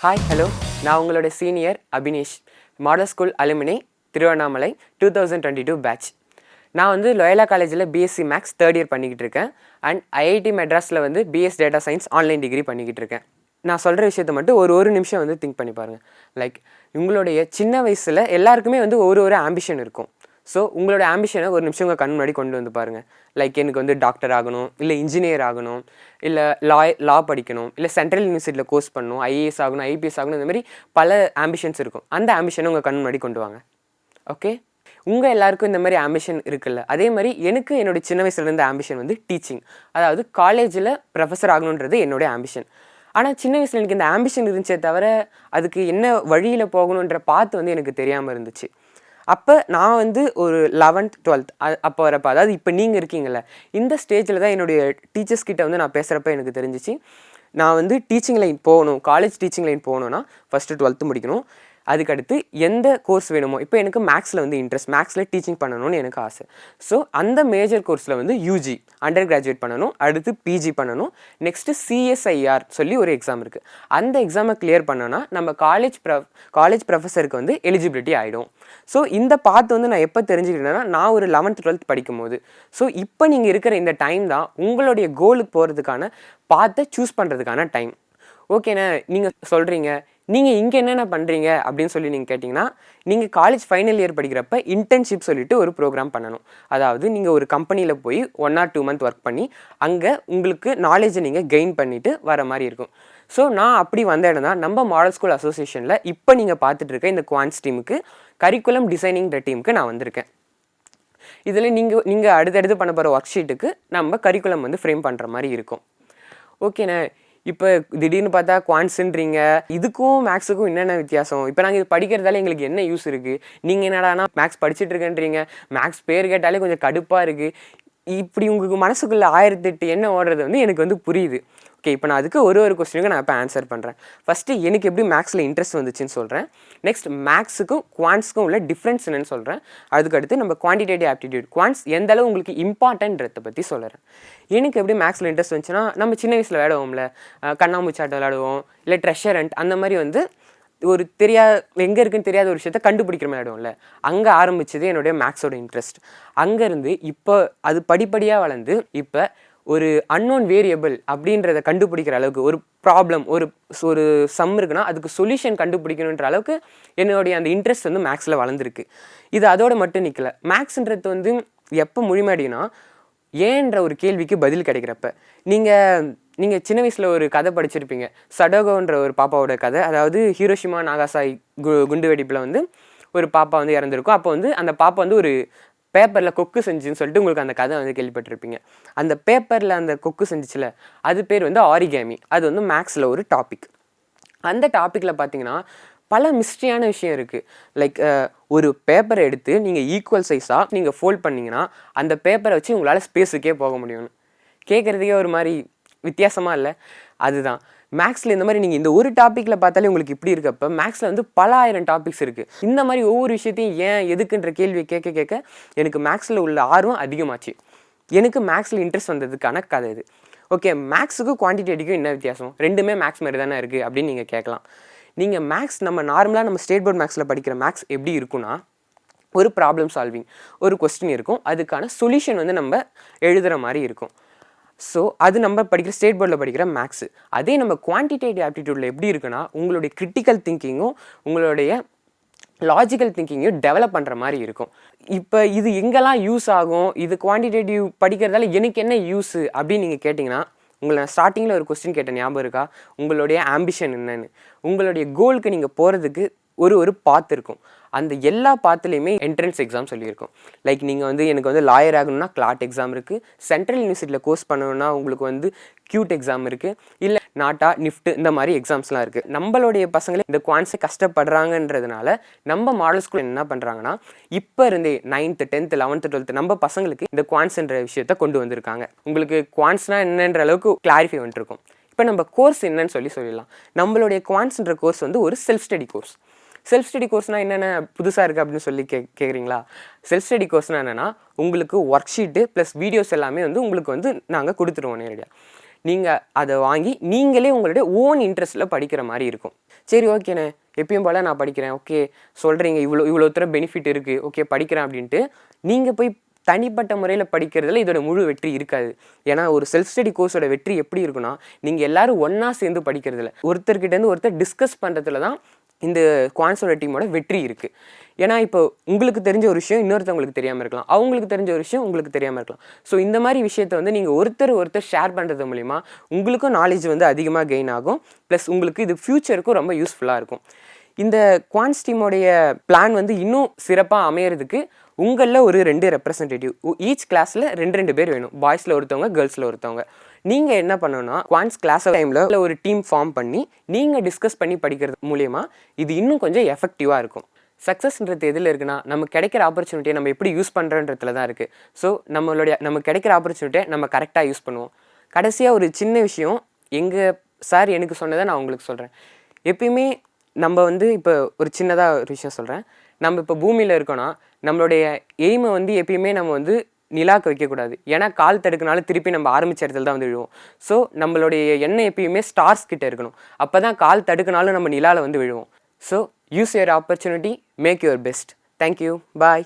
Hi hello, நான் உங்களோட senior Abinesh, model school alumni Tiruvannamalai 2022 batch. நான் வந்து லோயலா காலேஜில் பிஎஸ்சி மேக்ஸ் தேர்ட் இயர் பண்ணிக்கிட்டு இருக்கேன். அண்ட் ஐஐடி மெட்ராஸில் வந்து PS data science online degree பண்ணிக்கிட்டு இருக்கேன். நான் சொல்கிற விஷயத்தை மட்டும் ஒரு நிமிஷம் வந்து திங்க் பண்ணி பாருங்கள். லைக் உங்களுடைய சின்ன வயசில் எல்லாருக்குமே வந்து ஒரு ஆம்பிஷன் இருக்கும். ஸோ உங்களோட ஆம்பிஷனை ஒரு நிமிஷம் உங்கள் கண் முன்னாடி கொண்டு வந்து பாருங்கள். லைக் எனக்கு வந்து டாக்டர் ஆகணும், இல்லை இன்ஜினியர் ஆகணும், இல்லை லா படிக்கணும், இல்லை சென்ட்ரல் யூனிவர்சிட்டியில் கோர்ஸ் பண்ணணும், ஐஏஎஸ் ஆகணும், ஐபிஎஸ் ஆகணும், இந்த மாதிரி பல ஆம்பிஷன்ஸ் இருக்கும். அந்த ஆம்பிஷனை உங்கள் கண் முன்னாடி கொண்டு வாங்க. ஓகே, உங்கள் எல்லாருக்கும் இந்த மாதிரி ஆம்பிஷன் இருக்குல்ல, அதே மாதிரி எனக்கு என்னோடய சின்ன வயசுலேருந்து ஆம்பிஷன் வந்து டீச்சிங், அதாவது காலேஜில் ப்ரொஃபஸர் ஆகணுன்றது என்னுடைய ஆம்பிஷன். ஆனால் சின்ன வயசில் எனக்கு இந்த ஆம்பிஷன் இருந்துச்சே தவிர அதுக்கு என்ன வழியில் போகணுன்ற பார்த்து வந்து எனக்கு தெரியாமல் இருந்துச்சு. அப்போ நான் வந்து ஒரு 11th 12th அப்போ வரப்போ, அதாவது இப்போ நீங்கள் இருக்கீங்கள இந்த ஸ்டேஜில் தான் என்னுடைய டீச்சர்ஸ் கிட்ட வந்து நான் பேசுகிறப்ப எனக்கு தெரிஞ்சிச்சு, நான் வந்து டீச்சிங் லைன் போகணும், காலேஜ் டீச்சிங் லைன் போகணுன்னா ஃபஸ்ட்டு 12th முடிக்கணும். அதுக்கடுத்து எந்த கோர்ஸ் வேணுமோ, இப்போ எனக்கு மேக்ஸில் வந்து இன்ட்ரெஸ்ட், மேக்ஸில் டீச்சிங் பண்ணணும்னு எனக்கு ஆசை. ஸோ அந்த மேஜர் கோர்ஸில் வந்து யூஜி அண்டர் கிராஜுவேட் பண்ணணும், அடுத்து பிஜி பண்ணணும், நெக்ஸ்ட்டு சிஎஸ்ஐஆர் சொல்லி ஒரு எக்ஸாம் இருக்குது. அந்த எக்ஸாமை கிளியர் பண்ணோன்னா நம்ம காலேஜ் ப்ரொஃபஸருக்கு வந்து எலிஜிபிலிட்டி ஆகிடும். ஸோ இந்த பார்த்து வந்து நான் எப்போ தெரிஞ்சுக்கிட்டேன்னா, நான் ஒரு 11th 12th படிக்கும் போது. ஸோ இப்போ நீங்கள் இருக்கிற இந்த டைம் தான் உங்களுடைய கோலுக்கு போகிறதுக்கான பார்த்தை சூஸ் பண்ணுறதுக்கான டைம். ஓகேண்ணே, நீங்கள் சொல்கிறீங்க நீங்கள் இங்கே என்னென்ன பண்ணுறீங்க அப்படின்னு சொல்லி நீங்கள் கேட்டிங்கன்னா, நீங்கள் காலேஜ் ஃபைனல் இயர் படிக்கிறப்ப இன்டர்ன்ஷிப் சொல்லிட்டு ஒரு ப்ரோக்ராம் பண்ணணும். அதாவது நீங்கள் ஒரு கம்பெனியில் போய் 1 or 2 month ஒர்க் பண்ணி அங்கே உங்களுக்கு நாலேஜை நீங்கள் கெயின் பண்ணிவிட்டு வர மாதிரி இருக்கும். ஸோ நான் அப்படி வந்த இடம் தான் நம்ம மாடல் ஸ்கூல் அசோசியேஷனில் இப்போ நீங்கள் பார்த்துட்டு இருக்க இந்த குவான்ஸ் டீமுக்கு, கரிக்குலம் டிசைனிங்கிற டீமுக்கு நான் வந்திருக்கேன். இதில் நீங்கள் அடுத்தடுத்து பண்ண போகிற ஒர்க் ஷீட்டுக்கு நம்ம கரிக்குலம் வந்து ஃப்ரேம் பண்ணுற மாதிரி இருக்கும். ஓகேண்ணே, இப்போ திடீர்னு பார்த்தா குவான்ஸுன்றீங்க, இதுக்கும் மேக்ஸுக்கும் என்னென்ன வித்தியாசம்? இப்போ நாங்கள் இது படிக்கிறதால எங்களுக்கு என்ன யூஸ் இருக்குது? நீங்கள் என்னடானா மேக்ஸ் படிச்சுட்டு இருக்கேன்றீங்க, மேக்ஸ் பேர் கேட்டாலே கொஞ்சம் கடுப்பாக இருக்குது. இப்படி உங்களுக்கு மனசுக்குள்ளே 1008 என்ன ஓடுறது வந்து எனக்கு வந்து புரியுது. ஓகே, இப்போ நான் அதுக்கு ஒரு கொஸ்டினுக்கு நான் இப்போ ஆன்சர் பண்ணுறேன். ஃபஸ்ட்டு எனக்கு எப்படி மேக்ஸில் இன்ட்ரெஸ்ட் வந்துச்சுன்னு சொல்கிறேன். நெக்ஸ்ட் மேக்ஸுக்கும் குவான்ஸுக்கும் உள்ள டிஃப்ரென்ஸ் என்னன்னு சொல்கிறேன். அதுக்கடுத்து நம்ம குவான்டிடேட்டிவ் ஆப்டிடியூட், குவான்ஸ் எந்த அளவு உங்களுக்கு இம்பார்ட்டன்றதை பற்றி சொல்கிறேன். எனக்கு எப்படி மேக்ஸில் இன்ட்ரெஸ்ட் வந்துச்சுன்னா, நம்ம சின்ன வயசில் விளையாடுவோம்ல, கண்ணாமூச்சாட்டம் விளையாடுவோம், இல்லை ட்ரெஷர் ஹண்ட், அந்த மாதிரி வந்து ஒரு எங்கே இருக்குன்னு தெரியாத ஒரு விஷயத்த கண்டுபிடிக்கிற மாதிரி ஆகிடும்ல, அங்கே ஆரம்பிச்சது என்னுடைய மேக்ஸோட இன்ட்ரெஸ்ட். அங்கேருந்து இப்போ அது படிப்படியாக வளர்ந்து இப்போ ஒரு அன்னோன் வேரியபிள் அப்படின்றத கண்டுபிடிக்கிற அளவுக்கு, ஒரு ப்ராப்ளம் ஒரு சம் இருக்குன்னா அதுக்கு சொல்யூஷன் கண்டுபிடிக்கணுன்ற அளவுக்கு என்னுடைய அந்த இன்ட்ரெஸ்ட் வந்து மேக்ஸில் வளர்ந்துருக்கு. இது அதோடு மட்டும் நிற்கலை. மேக்ஸுன்றது வந்து எப்போ முழுமையடையும்னா, ஏன்ற ஒரு கேள்விக்கு பதில் கிடைக்கிறப்ப. நீங்கள் சின்ன வயசில் ஒரு கதை படிச்சிருப்பீங்க, சடோகோன்ற ஒரு பாப்பாவோட கதை. அதாவது ஹீரோஷிமா நாகாசாகி குண்டு வெடிப்பில் வந்து ஒரு பாப்பா வந்து இறந்துருக்கும். அப்போ வந்து அந்த பாப்பா வந்து ஒரு பேப்பரில் கொக்கு செஞ்சுன்னு சொல்லிட்டு உங்களுக்கு அந்த கதை வந்து கேள்விப்பட்டிருப்பீங்க. அந்த பேப்பரில் அந்த கொக்கு செஞ்சிச்சுல, அது பேர் வந்து ஆரிகேமி. அது வந்து மேக்ஸில் ஒரு டாபிக். அந்த டாப்பிக்கில் பார்த்தீங்கன்னா பல மிஸ்ட்ரியான விஷயம் இருக்குது. லைக் ஒரு பேப்பரை எடுத்து நீங்கள் ஈக்குவல் சைஸாக நீங்கள் ஃபோல்ட் பண்ணிங்கன்னா அந்த பேப்பரை வச்சு உங்களால் ஸ்பேஸுக்கே போக முடியும்னு கேட்குறதுக்கே ஒரு மாதிரி வித்தியாசமாக இல்லை? அதுதான் மேக்ஸில். இந்த மாதிரி நீங்கள் இந்த ஒரு டாப்பிக்கில் பார்த்தாலே உங்களுக்கு இப்படி இருக்கப்போ, மேக்ஸில் வந்து பல 1000 டாபிக்ஸ் இருக்குது. இந்த மாதிரி ஒவ்வொரு விஷயத்தையும் ஏன் எதுக்குன்ற கேள்வி கேட்க எனக்கு மேக்ஸில் உள்ள ஆர்வம் அதிகமாச்சு. எனக்கு மேக்ஸில் இன்ட்ரெஸ்ட் வந்ததுக்கான கதை இது. ஓகே, மேக்ஸுக்கும் குவான்டிடேட்டிவ்க்கும் என்ன வித்தியாசம்? ரெண்டுமே மேக்ஸ் மாதிரி தானே இருக்குது அப்படின்னு நீங்கள் கேட்கலாம். நீங்கள் மேக்ஸ் நம்ம நார்மலாக நம்ம ஸ்டேட் போர்ட் மேக்ஸில் படிக்கிற மேக்ஸ் எப்படி இருக்குன்னா, ஒரு ப்ராப்ளம் சால்விங், ஒரு கொஸ்டின் இருக்கும், அதுக்கான சொல்யூஷன் வந்து நம்ம எழுதுகிற மாதிரி இருக்கும். ஸோ அது நம்ம படிக்கிற ஸ்டேட் போர்டில் படிக்கிற மேக்ஸு. அதே நம்ம குவான்டிடேட்டிவ் ஆப்டிடியூடில் எப்படி இருக்குன்னா, உங்களுடைய கிரிட்டிக்கல் திங்கிங்கும் உங்களுடைய லாஜிக்கல் திங்கிங்கையும் டெவலப் பண்ணுற மாதிரி இருக்கும். இப்போ இது எங்கெல்லாம் யூஸ் ஆகும், இது குவான்டிடேட்டிவ் படிக்கிறதால எனக்கு என்ன யூஸு அப்படின்னு நீங்கள் கேட்டிங்கன்னா, உங்களை ஸ்டார்டிங்கில் ஒரு கொஸ்டின் கேட்ட ஞாபகம் இருக்கா? உங்களுடைய ஆம்பிஷன் என்னன்னு, உங்களுடைய கோலுக்கு நீங்கள் போகிறதுக்கு ஒரு பாத் இருக்கும். அந்த எல்லா பாத்துலேயுமே என்ட்ரன்ஸ் எக்ஸாம் சொல்லியிருக்கோம். லைக் நீங்கள் வந்து எனக்கு வந்து லாயர் ஆகணும்னா கிளாட் எக்ஸாம் இருக்குது, சென்ட்ரல் யூனிவர்சிட்டியில் கோர்ஸ் பண்ணணும்னா உங்களுக்கு வந்து கியூட் எக்ஸாம் இருக்குது, இல்லை நாட்டா நிஃப்ட் இந்த மாதிரி எக்ஸாம்ஸ்லாம் இருக்குது. நம்மளுடைய பசங்களே இந்த குவான்ஸை கஷ்டப்படுறாங்கன்றதுனால நம்ம மாடல் ஸ்கூல் என்ன பண்ணுறாங்கன்னா, இப்போ இருந்தே 9th 10th 11th 12th நம்ம பசங்களுக்கு இந்த குவான்ஸ்ன்ற விஷயத்த கொண்டு வந்திருக்காங்க. உங்களுக்கு குவான்ஸ்னால் என்னன்ற அளவுக்கு கிளாரிஃபை வந்துருக்கும். இப்போ நம்ம கோர்ஸ் என்னன்னு சொல்லிடலாம். நம்மளுடைய குவான்ஸ்ன்ற கோர்ஸ் வந்து ஒரு self study course. Self study கோர்ஸ்னால் என்னென்ன புதுசாக இருக்குது அப்படின்னு சொல்லி கேட்குறீங்களா? செல்ஃப் ஸ்டடி கோர்ஸ்னால் என்னென்னா, உங்களுக்கு ஒர்க் ஷீட்டு ப்ளஸ் வீடியோஸ் எல்லாமே வந்து உங்களுக்கு வந்து நாங்கள் கொடுத்துருவோம் நேரடியாக. நீங்கள் அதை வாங்கி நீங்களே உங்களுடைய ஓன் இன்ட்ரெஸ்ட்டில் படிக்கிற மாதிரி இருக்கும். சரி ஓகேண்ணே எப்பயும் போல் நான் படிக்கிறேன், ஓகே சொல்கிறீங்க, இவ்வளோ தூர பெனிஃபிட் இருக்குது, ஓகே படிக்கிறேன் அப்படின்ட்டு நீங்கள் போய் தனிப்பட்ட முறையில் படிக்கிறதுல இதோட முழு வெற்றி இருக்காது. ஏன்னா ஒரு செல்ஃப் ஸ்டடி கோர்ஸோட வெற்றி எப்படி இருக்குன்னா, நீங்கள் எல்லோரும் ஒன்றா சேர்ந்து படிக்கிறதுல, ஒருத்தர்கிட்டேருந்து ஒருத்தர் டிஸ்கஸ் பண்ணுறதுல தான் இந்த குவான்ஸோட டீமோட வெற்றி இருக்குது. ஏன்னா இப்போ உங்களுக்கு தெரிஞ்ச ஒரு விஷயம் இன்னொருத்தவங்களுக்கு தெரியாமல் இருக்கலாம், அவங்களுக்கு தெரிஞ்ச ஒரு விஷயம் உங்களுக்கு தெரியாமல் இருக்கலாம். ஸோ இந்த மாதிரி விஷயத்தை வந்து நீங்கள் ஒருத்தர் ஷேர் பண்ணுறது மூலிமா உங்களுக்கும் நாலேஜ் வந்து அதிகமாக கெயின் ஆகும். ப்ளஸ் உங்களுக்கு இது ஃப்யூச்சருக்கும் ரொம்ப யூஸ்ஃபுல்லாக இருக்கும். இந்த குவான்ஸ் டீமோடைய பிளான் வந்து இன்னும் சிறப்பாக அமையிறதுக்கு உங்களில் ஒரு 2 ரெப்ரசன்டேட்டிவ் ஈச் கிளாஸில் 2 பேர் வேணும். பாய்ஸில் ஒருத்தவங்க, கேர்ள்ஸில் ஒருத்தவங்க. நீங்கள் என்ன பண்ணணும்னா குவான்ஸ் கிளாஸ் டைமில் ஒரு டீம் ஃபார்ம் பண்ணி நீங்கள் டிஸ்கஸ் பண்ணி படிக்கிறது மூலயமா இது இன்னும் கொஞ்சம் எஃபெக்டிவாக இருக்கும். சக்ஸஸ்ன்றது எதில் இருக்குன்னா, நமக்கு கிடைக்கிற ஆப்பர்ச்சுனிட்டியை நம்ம எப்படி யூஸ் பண்ணுறன்றதுல தான் இருக்குது. ஸோ நமக்கு கிடைக்கிற ஆப்பர்ச்சுனிட்டியை நம்ம கரெக்டாக யூஸ் பண்ணுவோம். கடைசியாக ஒரு சின்ன விஷயம் எங்கள் சார் எனக்கு சொன்னதை நான் உங்களுக்கு சொல்கிறேன். எப்பயுமே நம்ம வந்து இப்போ ஒரு சின்னதாக ஒரு விஷயம் சொல்கிறேன். நம்ம இப்போ பூமியில் இருக்கோன்னா நம்மளுடைய எய்மை வந்து எப்பயுமே நம்ம வந்து நிலாக்கு வைக்கக்கூடாது. ஏன்னா கால் தடுக்கினாலும் திருப்பி நம்ம ஆரம்பிச்ச இடத்துல தான் வந்து விழுவோம். ஸோ நம்மளுடைய எண்ணெய் எப்பயுமே ஸ்டார்ஸ் கிட்டே இருக்கணும். அப்போ தான் கால் தடுக்கினாலும் நம்ம நிலாவில் வந்து விழுவோம். So use your opportunity, make your best. Thank you, bye.